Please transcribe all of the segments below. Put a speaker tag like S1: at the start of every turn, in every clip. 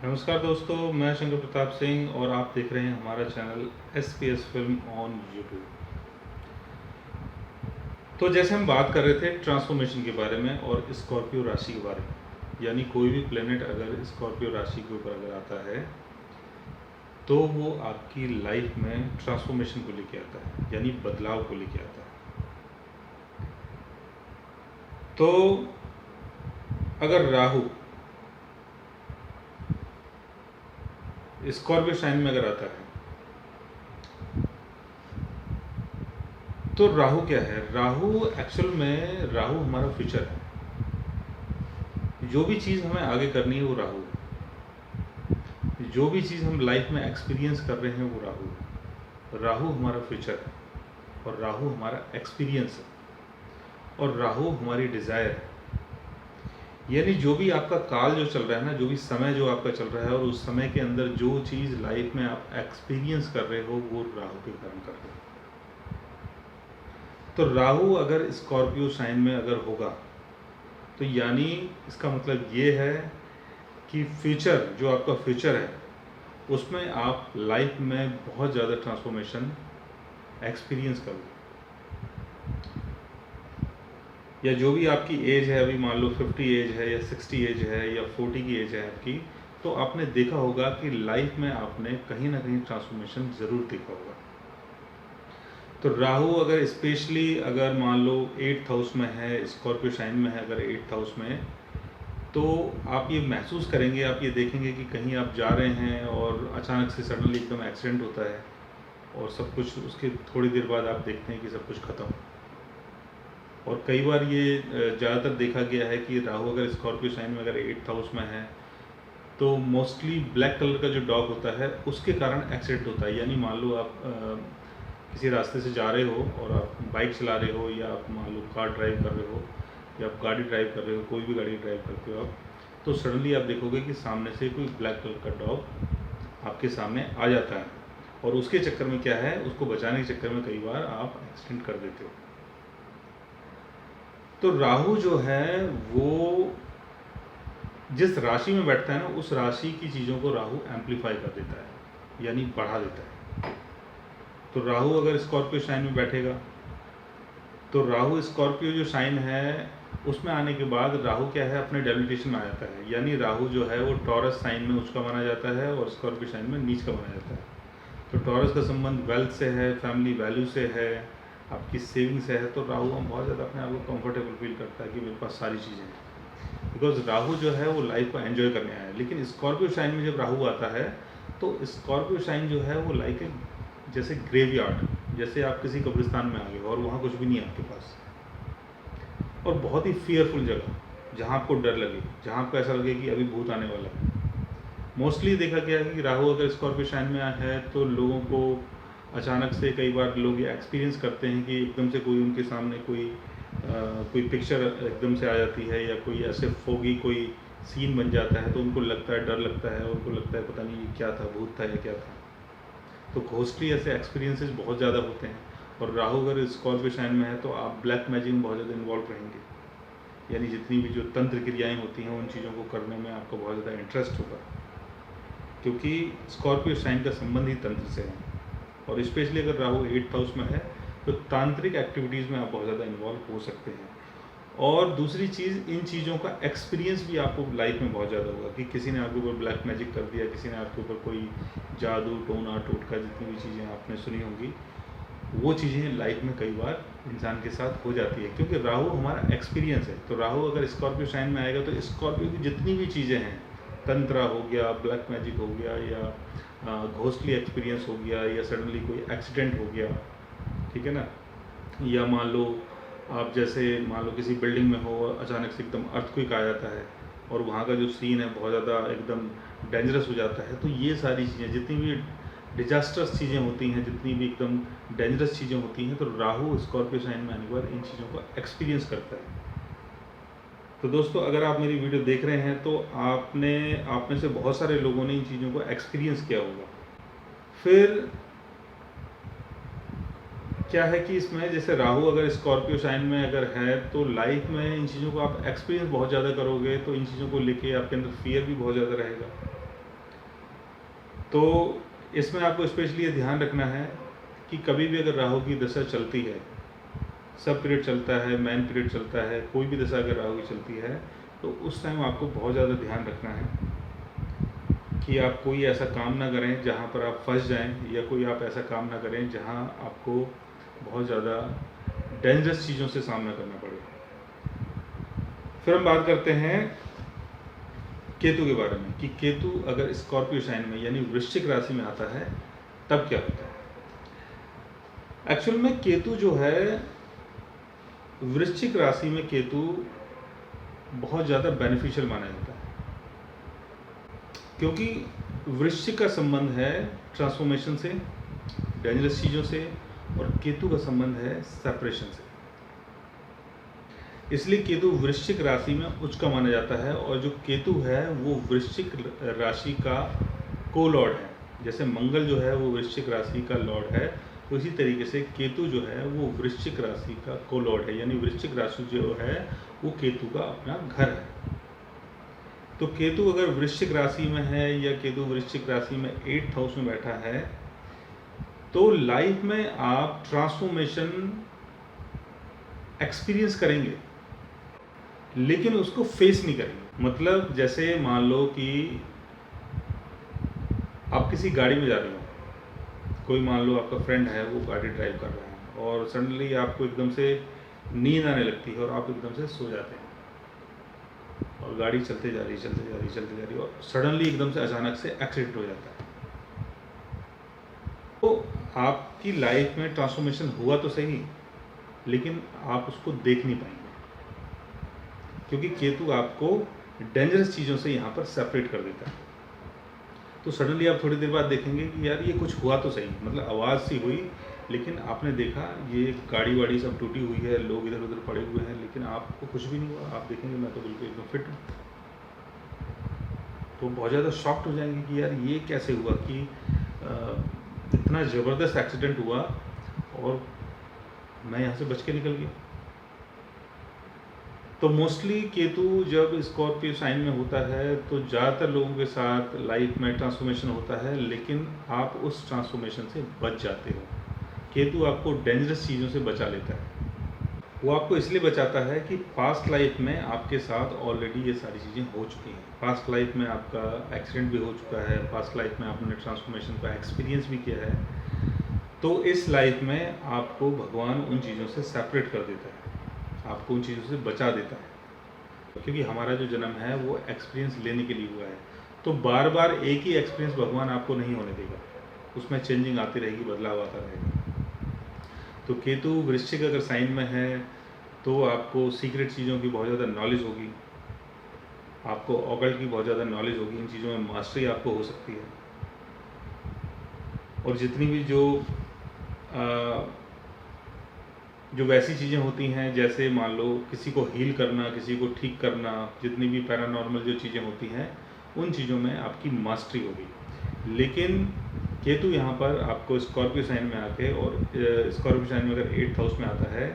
S1: नमस्कार दोस्तों, मैं शंकर प्रताप सिंह और आप देख रहे हैं हमारा channel SPS film on YouTube. तो जैसे हम बात कर रहे थे ट्रांसफॉर्मेशन के बारे में और स्कॉर्पियो राशि के बारे में, यानी कोई भी प्लेनेट अगर स्कॉर्पियो राशि के ऊपर अगर आता है तो वो आपकी लाइफ में ट्रांसफॉर्मेशन को लेके आता है, यानी बदलाव को लेके आता है। तो अगर राहु स्कॉर्पियो साइन में अगर आता है तो राहु क्या है? राहु एक्चुअल में राहु हमारा फ्यूचर है। जो भी चीज़ हमें आगे करनी है वो राहु है। जो भी चीज़ हम लाइफ में एक्सपीरियंस कर रहे हैं वो राहु है। राहु हमारा फ्यूचर है और राहु हमारा एक्सपीरियंस है और राहु हमारी डिज़ायर है। यानी जो भी आपका काल जो चल रहा है ना, जो भी समय जो आपका चल रहा है और उस समय के अंदर जो चीज़ लाइफ में आप एक्सपीरियंस कर रहे हो वो राहु के कारण कर रहे हो। तो राहु अगर स्कॉर्पियो साइन में अगर होगा तो यानी इसका मतलब ये है कि फ्यूचर जो आपका फ्यूचर है उसमें आप लाइफ में बहुत ज़्यादा ट्रांसफॉर्मेशन एक्सपीरियंस करोगे। या जो भी आपकी एज है, अभी मान लो 50 एज है या 60 एज है या 40 की एज है आपकी, तो आपने देखा होगा कि लाइफ में आपने कहीं ना कहीं ट्रांसफॉर्मेशन ज़रूर देखा होगा। तो राहु अगर स्पेशली अगर मान लो 8th हाउस में है, स्कॉर्पियो साइन में है अगर 8th हाउस में, तो आप ये महसूस करेंगे, आप ये देखेंगे कि कहीं आप जा रहे हैं और अचानक से सडनली एकदम एक्सीडेंट होता है और सब कुछ उसके थोड़ी देर बाद आप देखते हैं कि सब कुछ ख़त्म। और कई बार ये ज़्यादातर देखा गया है कि राहु अगर स्कॉर्पियो साइन में अगर 8th हाउस में है तो मोस्टली ब्लैक कलर का जो डॉग होता है उसके कारण एक्सीडेंट होता है। यानी मान लो आप किसी रास्ते से जा रहे हो और आप बाइक चला रहे हो या आप मान लो कार ड्राइव कर रहे हो या आप गाड़ी ड्राइव कर रहे हो, कोई भी गाड़ी ड्राइव करते हो आप, तो सडनली आप देखोगे कि सामने से कोई ब्लैक कलर का डॉग आपके सामने आ जाता है और उसके चक्कर में क्या है, उसको बचाने के चक्कर में कई बार आप एक्सीडेंट कर देते हो। तो राहु जो है वो जिस राशि में बैठता है ना, उस राशि की चीज़ों को राहु एम्पलीफाई कर देता है, यानी बढ़ा देता है। तो राहु अगर स्कॉर्पियो साइन में बैठेगा तो राहु स्कॉर्पियो जो साइन है उसमें आने के बाद राहु क्या है, अपने डेबिलिटेशन में आ जाता है। यानी राहु जो है वो टॉरस साइन में उसका माना जाता है और स्कॉर्पियो साइन में नीच का माना जाता है। तो टॉरस का संबंध वेल्थ से है, फैमिली वैल्यू से है, आपकी सेविंग से है। तो राहु हम बहुत ज़्यादा अपने आप को कंफर्टेबल फील करता है कि मेरे पास सारी चीज़ें हैं, बिकॉज राहु जो है वो लाइफ को एंजॉय करने आया है। लेकिन स्कॉर्पियो साइन में जब राहु आता है तो स्कॉर्पियो साइन जो है वो लाइक ए जैसे ग्रेवयार्ड, जैसे आप किसी कब्रिस्तान में आ गए और वहाँ कुछ भी नहीं है आपके पास, और बहुत ही फियरफुल जगह जहाँ आपको डर लगे, जहाँ आपको ऐसा लगे कि अभी भूत आने वाला है। मोस्टली देखा गया है कि राहु अगर स्कॉर्पियो साइन में है तो लोगों को अचानक से कई बार लोग ये एक्सपीरियंस करते हैं कि एकदम से कोई उनके सामने कोई पिक्चर एकदम से आ जाती है या कोई ऐसे फोगी कोई सीन बन जाता है, तो उनको लगता है, डर लगता है, उनको लगता है पता नहीं ये क्या था, भूत था या क्या था। तो घोस्टली ऐसे एक्सपीरियंसेस बहुत ज़्यादा होते हैं। और राहु अगर स्कॉर्पियो साइन में है तो आप ब्लैक मैजिक में बहुत ज़्यादा इन्वॉल्व रहेंगे, यानी जितनी भी जो तंत्र क्रियाएँ होती हैं उन चीज़ों को करने में आपको बहुत ज़्यादा इंटरेस्ट होगा, क्योंकि स्कॉर्पियो साइन का संबंध ही तंत्र से है। और स्पेशली अगर राहु 8th हाउस में है तो तांत्रिक एक्टिविटीज़ में आप बहुत ज़्यादा इन्वॉल्व हो सकते हैं। और दूसरी चीज़, इन चीज़ों का एक्सपीरियंस भी आपको लाइफ में बहुत ज़्यादा होगा कि किसी ने आपके ऊपर ब्लैक मैजिक कर दिया, किसी ने आपके ऊपर कोई जादू टोना टोटका जितनी भी चीज़ें आपने सुनी होंगी, वो चीज़ें लाइफ में कई बार इंसान के साथ हो जाती है, क्योंकि राहु हमारा एक्सपीरियंस है। तो राहु अगर स्कॉर्पियो साइन में आएगा तो स्कॉर्पियो की जितनी भी चीज़ें हैं, तंत्रा हो गया, ब्लैक मैजिक हो गया या घोस्टली एक्सपीरियंस हो गया या सडनली कोई एक्सीडेंट हो गया, ठीक है ना, या मान लो आप जैसे मान लो किसी बिल्डिंग में हो, अचानक से एकदम अर्थक्वेक आ जाता है और वहाँ का जो सीन है बहुत ज़्यादा एकदम डेंजरस हो जाता है। तो ये सारी चीज़ें, जितनी भी डिजास्टर्स चीज़ें होती हैं, जितनी भी एकदम डेंजरस चीज़ें होती हैं, तो राहु स्कॉर्पियो साइन में आने के बाद इन चीज़ों का एक्सपीरियंस करता है। तो दोस्तों, अगर आप मेरी वीडियो देख रहे हैं तो आप में से बहुत सारे लोगों ने इन चीज़ों को एक्सपीरियंस किया होगा। फिर क्या है कि इसमें जैसे राहु अगर स्कॉर्पियो साइन में अगर है तो लाइफ में इन चीज़ों को आप एक्सपीरियंस बहुत ज़्यादा करोगे, तो इन चीज़ों को लेके आपके अंदर फियर भी बहुत ज़्यादा रहेगा। तो इसमें आपको स्पेशली ये ध्यान रखना है कि कभी भी अगर राहु की दशा चलती है, सब पीरियड चलता है, मैन पीरियड चलता है, कोई भी दशा अगर राहु की चलती है, तो उस टाइम आपको बहुत ज़्यादा ध्यान रखना है कि आप कोई ऐसा काम ना करें जहाँ पर आप फंस जाएं, या कोई आप ऐसा काम ना करें जहाँ आपको बहुत ज़्यादा डेंजरस चीज़ों से सामना करना पड़े। फिर हम बात करते हैं केतु के बारे में कि केतु अगर स्कॉर्पियो साइन में यानी वृश्चिक राशि में आता है तब क्या होता है। एक्चुअल में केतु जो है, वृश्चिक राशि में केतु बहुत ज़्यादा बेनिफिशियल माना जाता है, क्योंकि वृश्चिक का संबंध है ट्रांसफॉर्मेशन से, डेंजरस चीज़ों से, और केतु का संबंध है सेपरेशन से। इसलिए केतु वृश्चिक राशि में उच्च का माना जाता है, और जो केतु है वो वृश्चिक राशि का को लॉर्ड है। जैसे मंगल जो है वो वृश्चिक राशि का लॉर्ड है, उसी तरीके से केतु जो है वो वृश्चिक राशि का को लॉर्ड है, यानी वृश्चिक राशि जो है वो केतु का अपना घर है। तो केतु अगर वृश्चिक राशि में है या केतु वृश्चिक राशि में 8th हाउस में बैठा है, तो लाइफ में आप ट्रांसफॉर्मेशन एक्सपीरियंस करेंगे, लेकिन उसको फेस नहीं करेंगे। मतलब जैसे मान लो कि आप किसी गाड़ी में जा रहे हो, कोई मान लो आपका फ्रेंड है वो गाड़ी ड्राइव कर रहा है, और सडनली आपको एकदम से नींद आने लगती है और आप एकदम से सो जाते हैं, और गाड़ी चलते जा रही और सडनली एकदम से अचानक से एक्सीडेंट हो जाता है। तो आपकी लाइफ में ट्रांसफॉर्मेशन हुआ तो सही, लेकिन आप उसको देख नहीं पाएंगे, क्योंकि केतु आपको डेंजरस चीज़ों से यहाँ पर सेपरेट कर देता है। तो सडनली आप थोड़ी देर बाद देखेंगे कि यार ये कुछ हुआ तो सही, मतलब आवाज़ सी हुई, लेकिन आपने देखा ये गाड़ी वाड़ी सब टूटी हुई है, लोग इधर उधर पड़े हुए हैं, लेकिन आपको कुछ भी नहीं हुआ। आप देखेंगे मैं तो बिल्कुल एकदम फिट हूँ। तो बहुत ज़्यादा शॉक्ड हो जाएंगे कि यार ये कैसे हुआ कि इतना ज़बरदस्त एक्सीडेंट हुआ और मैं यहाँ से बच के निकल गया। तो मोस्टली केतु जब स्कॉर्पियो साइन में होता है तो ज़्यादातर लोगों के साथ लाइफ में ट्रांसफॉर्मेशन होता है, लेकिन आप उस ट्रांसफॉर्मेशन से बच जाते हो। केतु आपको डेंजरस चीज़ों से बचा लेता है। वो आपको इसलिए बचाता है कि पास्ट लाइफ में आपके साथ ऑलरेडी ये सारी चीज़ें हो चुकी हैं। पास्ट लाइफ में आपका एक्सीडेंट भी हो चुका है, पास्ट लाइफ में आपने ट्रांसफॉर्मेशन का एक्सपीरियंस भी किया है। तो इस लाइफ में आपको भगवान उन चीज़ों से सेपरेट कर देता है, आपको उन चीज़ों से बचा देता है, क्योंकि हमारा जो जन्म है वो एक्सपीरियंस लेने के लिए हुआ है। तो बार बार एक ही एक्सपीरियंस भगवान आपको नहीं होने देगा, उसमें चेंजिंग आती रहेगी, बदलाव आता रहेगा। तो केतु वृश्चिक अगर साइन में है तो आपको सीक्रेट चीज़ों की बहुत ज़्यादा नॉलेज होगी, आपको ऑकल्ट की बहुत ज़्यादा नॉलेज होगी, इन चीज़ों में मास्टरी आपको हो सकती है। और जितनी भी जो वैसी चीज़ें होती हैं, जैसे मान लो किसी को हील करना, किसी को ठीक करना, जितनी भी पैरानॉर्मल जो चीज़ें होती हैं, उन चीज़ों में आपकी मास्टरी होगी। लेकिन केतु यहाँ पर आपको स्कॉर्पियो साइन में आके, और स्कॉर्पियो साइन में अगर 8th हाउस में आता है,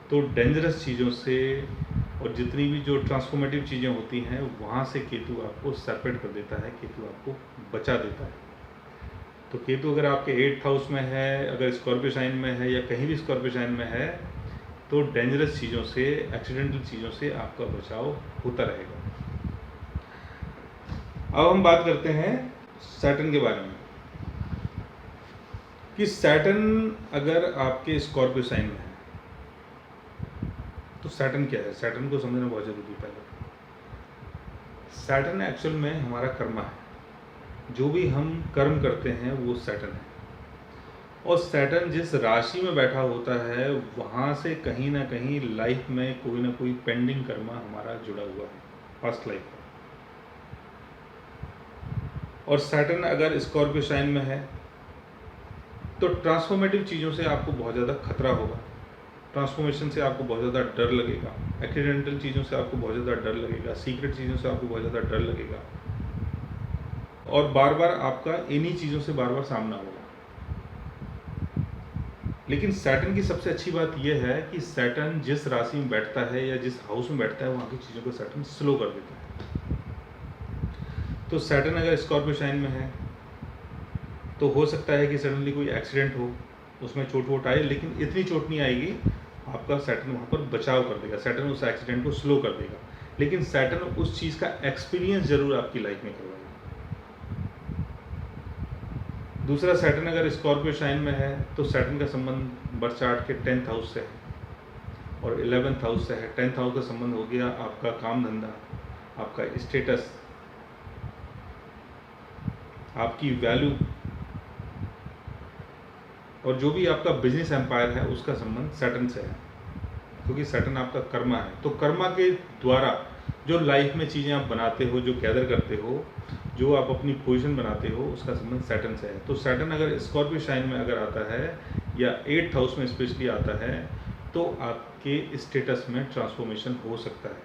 S1: तो डेंजरस चीज़ों से और जितनी भी जो ट्रांसफॉर्मेटिव चीज़ें होती हैं वहाँ से केतु आपको सेपरेट कर देता है, केतु आपको बचा देता है। तो केतु अगर आपके 8th हाउस में है, अगर स्कॉर्पियो साइन में है या कहीं भी स्कॉर्पियो साइन में है, तो डेंजरस चीज़ों से, एक्सीडेंटल चीज़ों से आपका बचाव होता रहेगा। अब हम बात करते हैं सैटर्न के बारे में कि सैटर्न अगर आपके स्कॉर्पियो साइन में है तो सैटर्न क्या है। सैटर्न को समझना बहुत जरूरी है। पहले सैटर्न एक्चुअल में हमारा कर्मा है, जो भी हम कर्म करते हैं वो सैटर्न है। और सैटर्न जिस राशि में बैठा होता है वहाँ से कहीं ना कहीं लाइफ में कोई ना कोई पेंडिंग कर्मा हमारा जुड़ा हुआ है पास्ट लाइफ का। और सैटर्न अगर स्कॉर्पियो साइन में है तो ट्रांसफॉर्मेटिव चीज़ों से आपको बहुत ज़्यादा खतरा होगा, ट्रांसफॉर्मेशन से आपको बहुत ज़्यादा डर लगेगा, एक्सीडेंटल चीज़ों से आपको बहुत ज़्यादा डर लगेगा, सीक्रेट चीज़ों से आपको बहुत ज़्यादा डर लगेगा, और बार बार आपका इन्हीं चीज़ों से बार बार सामना होगा। लेकिन सैटर्न की सबसे अच्छी बात यह है कि सैटर्न जिस राशि में बैठता है या जिस हाउस में बैठता है वहाँ की चीज़ों को सैटर्न स्लो कर देता है। तो सैटर्न अगर स्कॉर्पियो साइन में है तो हो सकता है कि सडनली कोई एक्सीडेंट हो, उसमें चोट वोट आए, लेकिन इतनी चोट नहीं आएगी, आपका सैटर्न वहाँ पर बचाव कर देगा, सैटर्न उस एक्सीडेंट को स्लो कर देगा, लेकिन सैटर्न उस चीज़ का एक्सपीरियंस जरूर आपकी लाइफ में करवाएगा। दूसरा, सैटर्न अगर स्कॉर्पियो साइन में है तो सैटर्न का संबंध बर्थ चार्ट के 10th हाउस से है और 11th हाउस से है। 10th हाउस का संबंध हो गया आपका काम धंधा, आपका स्टेटस, आपकी वैल्यू, और जो भी आपका बिजनेस एम्पायर है उसका संबंध सैटर्न से है, क्योंकि सैटर्न आपका कर्मा है। तो कर्मा के द्वारा जो लाइफ में चीज़ें आप बनाते हो, जो गैदर करते हो, जो आप अपनी पोजीशन बनाते हो, उसका संबंध सैटर्न से है। तो सैटर्न अगर स्कॉर्पियो साइन में अगर आता है या 8th हाउस में स्पेशली आता है तो आपके स्टेटस में ट्रांसफॉर्मेशन हो सकता है,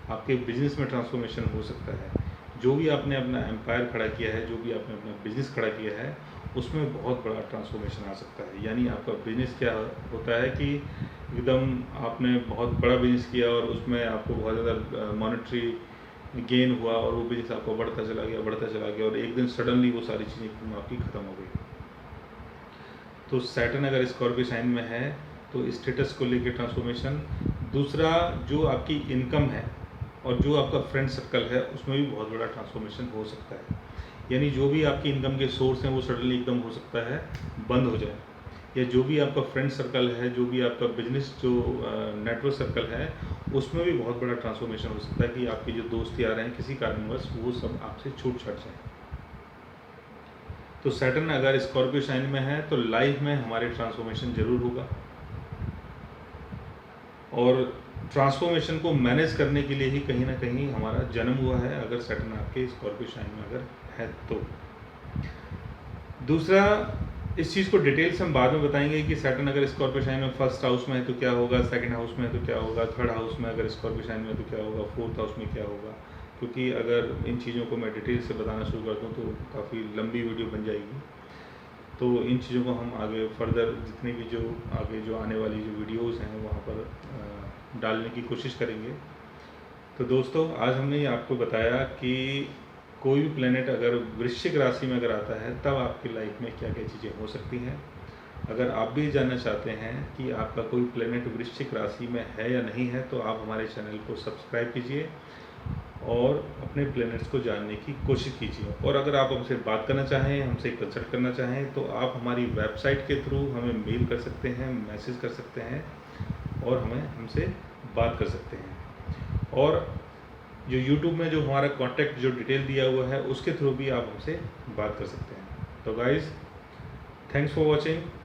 S1: आपके बिजनेस में ट्रांसफॉर्मेशन हो सकता है। जो भी आपने अपना एम्पायर खड़ा किया है, जो भी आपने अपना बिजनेस खड़ा किया है, उसमें बहुत बड़ा ट्रांसफॉर्मेशन आ सकता है। यानी आपका बिजनेस क्या होता है कि एकदम आपने बहुत बड़ा बिजनेस किया और उसमें आपको बहुत ज़्यादा मॉनेटरी गेन हुआ और वो बिजनेस आपको बढ़ता चला गया और एक दिन सडनली वो सारी चीज़ें एकदम आपकी ख़त्म हो गई। तो सैटर्न अगर स्कॉर्पियो साइन में है तो स्टेटस को लेकर ट्रांसफॉर्मेशन। दूसरा, जो आपकी इनकम है और जो आपका फ्रेंड सर्कल है उसमें भी बहुत बड़ा ट्रांसफॉर्मेशन हो सकता है। यानी जो भी आपकी इनकम के सोर्स हैं वो सडनली एकदम हो सकता है बंद हो जाए, या जो भी आपका फ्रेंड सर्कल है, जो भी आपका बिजनेस जो नेटवर्क सर्कल है, उसमें भी बहुत बड़ा ट्रांसफॉर्मेशन हो सकता है कि आपके जो दोस्त यार हैं किसी कारणवश वो सब आपसे छूट छाट जाए। तो सैटर्न अगर स्कॉर्पियो साइन में है तो लाइफ में हमारे ट्रांसफॉर्मेशन जरूर होगा, और ट्रांसफॉर्मेशन को मैनेज करने के लिए ही कहीं ना कहीं हमारा जन्म हुआ है, अगर सैटर्न आपके स्कॉर्पियो साइन में अगर है तो। दूसरा, इस चीज़ को डिटेल से हम बाद में बताएंगे कि सैटर्न अगर स्कॉर्पियो साइन में 1st हाउस में है तो क्या होगा, 2nd हाउस में है तो क्या होगा, 3rd हाउस में अगर स्कॉर्पियो साइन में है तो क्या होगा, 4th हाउस में क्या होगा, क्योंकि अगर इन चीज़ों को मैं डिटेल से बताना शुरू कर दूँ तो काफ़ी लंबी वीडियो बन जाएगी। तो इन चीज़ों को हम आगे फर्दर जितनी भी जो आगे जो आने वाली जो वीडियोज़ हैं वहाँ पर डालने की कोशिश करेंगे। तो दोस्तों, आज हमने आपको बताया कि कोई भी प्लेनेट अगर वृश्चिक राशि में अगर आता है तब आपकी लाइफ में क्या क्या चीज़ें हो सकती हैं। अगर आप भी जानना चाहते हैं कि आपका कोई प्लेनेट वृश्चिक राशि में है या नहीं है तो आप हमारे चैनल को सब्सक्राइब कीजिए और अपने प्लेनेट्स को जानने की कोशिश कीजिए। और अगर आप हमसे बात करना चाहें, हमसे कंसल्ट करना चाहें, तो आप हमारी वेबसाइट के थ्रू हमें मेल कर सकते हैं, मैसेज कर सकते हैं और हमसे बात कर सकते हैं। और जो YouTube में जो हमारा कॉन्टैक्ट जो डिटेल दिया हुआ है उसके थ्रू भी आप हमसे बात कर सकते हैं। तो गाइज़, थैंक्स फॉर वॉचिंग।